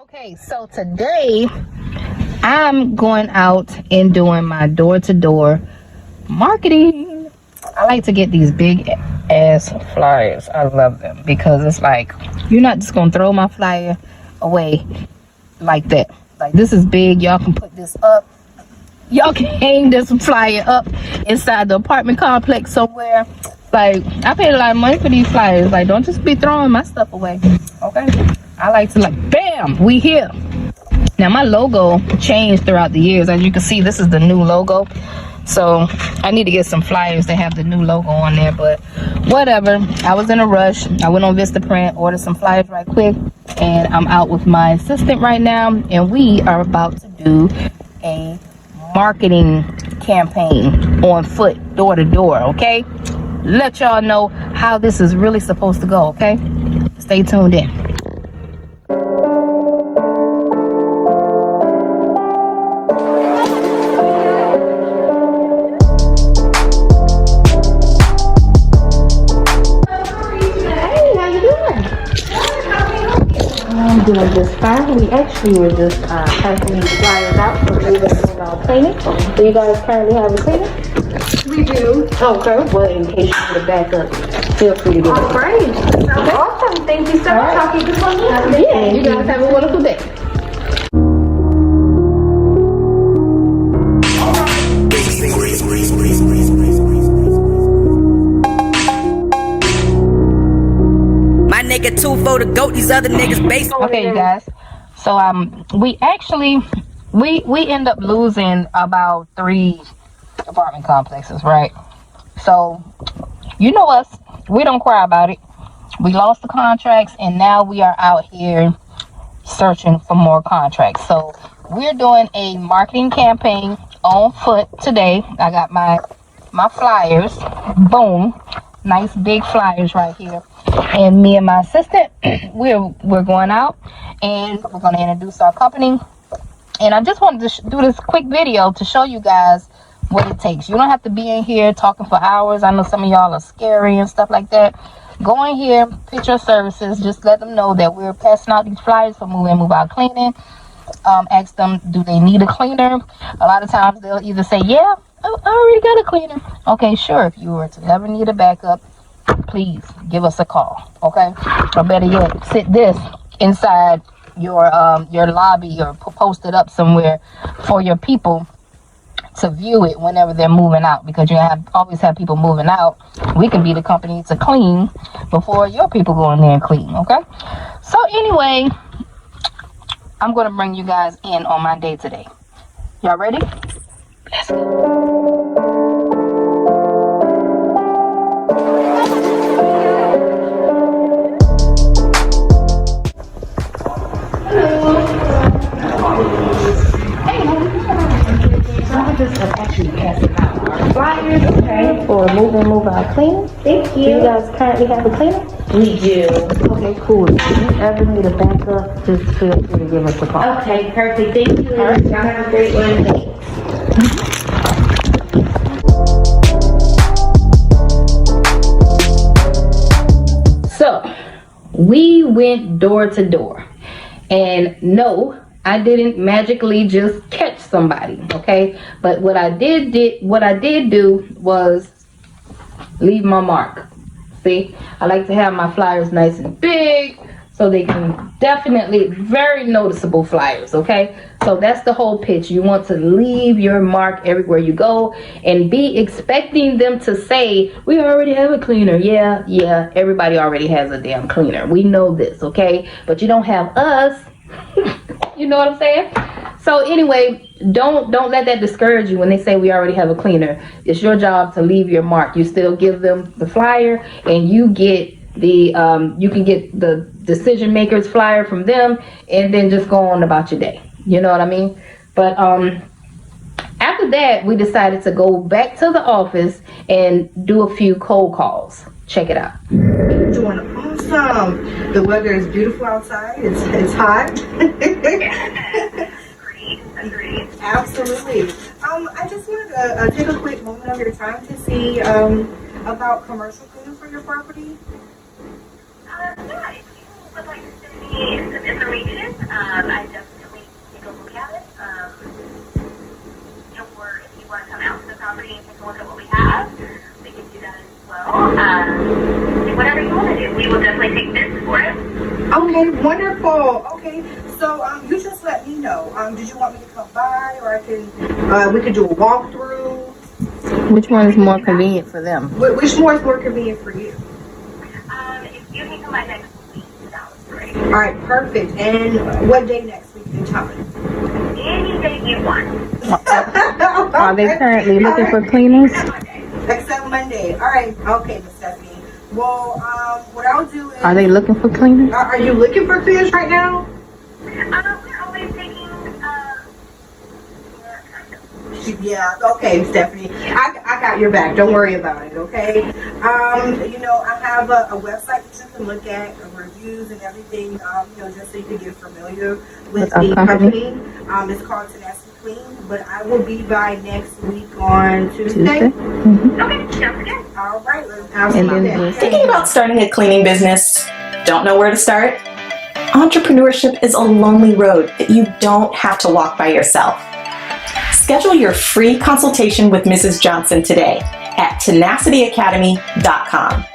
Okay, so today I'm going out and doing my door-to-door marketing. I like to get these big ass flyers. I love them because it's like you're not just gonna throw my flyer away like that. Like, this is big. Y'all can put this up. Y'all can hang this flyer up inside the apartment complex somewhere. Like, I paid a lot of money for these flyers. Like, don't just be throwing my stuff away, okay? I like to, like, bam, we here. Now, my logo changed throughout the years. As you can see, this is the new logo. So I need to get some flyers that have the new logo on there, but whatever. I was in a rush. I went on Vistaprint, ordered some flyers right quick, and I'm out with my assistant right now, and we are about to do a marketing campaign on foot, door to door, okay? Let y'all know how this is really supposed to go, okay? Stay tuned in. I'm doing just fine. We actually were just passing these flyers out for moving and cleaning. Do you guys currently have a cleaner? We do. Okay, well, in case you need a backup, feel free to give it. All right. Okay. Awesome. Thank you so much. I'll keep this one. Yeah, you guys have a wonderful day. My nigga 2 for the goat, these other niggas base. Okay, you guys. So we actually we end up losing about 3 apartment complexes, right? So you know us, we don't cry about it. We lost the contracts, and now we are out here searching for more contracts. So we're doing a marketing campaign on foot today. I got my flyers. Boom, nice big flyers right here. And me and my assistant, we're going out and we're going to introduce our company. And I just wanted to do this quick video to show you guys what it takes. You don't have to be in here talking for hours. I know some of y'all are scary and stuff like that. Go in here, pitch your services. Just let them know that we're passing out these flyers for move in, move out cleaning. Ask them, do they need a cleaner? A lot of times they'll either say, yeah, I already got a cleaner. Okay, sure. If you were to ever need a backup, please give us a call, okay? Or better yet, sit this inside your lobby or post it up somewhere for your people to view it whenever they're moving out, because you always have people moving out. We can be the company to clean before your people go in there and clean, okay? So anyway, I'm going to bring you guys in on my day today. Y'all ready? Let's go. Just actually passing out our flyers, okay, for move in, move out cleaning. Thank you. Do you guys currently have a cleaner? We do. Okay, cool. If you ever need a backup, just feel free to give us a call. Okay, perfect. Thank you. All right. Y'all have a great one. So, we went door to door. And no, I didn't magically just catch somebody, okay? But what I did do was leave my mark. See, I like to have my flyers nice and big so they can definitely, very noticeable flyers, okay? So that's the whole pitch. You want to leave your mark everywhere you go and be expecting them to say, we already have a cleaner. Yeah, everybody already has a damn cleaner. We know this, okay? But you don't have us. You know what I'm saying? So anyway, don't let that discourage you when they say we already have a cleaner. It's your job to leave your mark. You still give them the flyer, and you get the you can get the decision makers flyer from them, and then just go on about your day. You know what I mean? But after that, we decided to go back to the office and do a few cold calls. Check it out. Doing awesome. The weather is beautiful outside. It's hot. Agreed. Absolutely. I just wanted to take a quick moment of your time to see about commercial cleaning for your property. Yeah, if you would like to send me some information, I Okay, wonderful. Okay, so you just let me know. Did you want me to come by, or I can? We could do a walkthrough. Which one is more convenient for them? Which more is more convenient for you? If you can come by next week, that was great. All right, perfect. And what day next week in time? Any day you want. Are they currently looking for cleaners? Except Monday. All right. Okay, Miss Stephanie. Well, what I'll do is. Are they looking for cleaners? Are you looking for cleaners right now? We're always taking, Yeah, okay, Stephanie. I got your back. Don't worry about it, okay? I have a website that you can look at, reviews and everything, just so you can get familiar with the company. It's called Tenacity Clean, but I will be by next week on Tuesday. Mm-hmm. Okay, sounds good. All right, I'll see you then. Thinking about starting a cleaning business? Don't know where to start? Entrepreneurship is a lonely road that you don't have to walk by yourself. Schedule your free consultation with Mrs. Johnson today at tenacityacademy.com.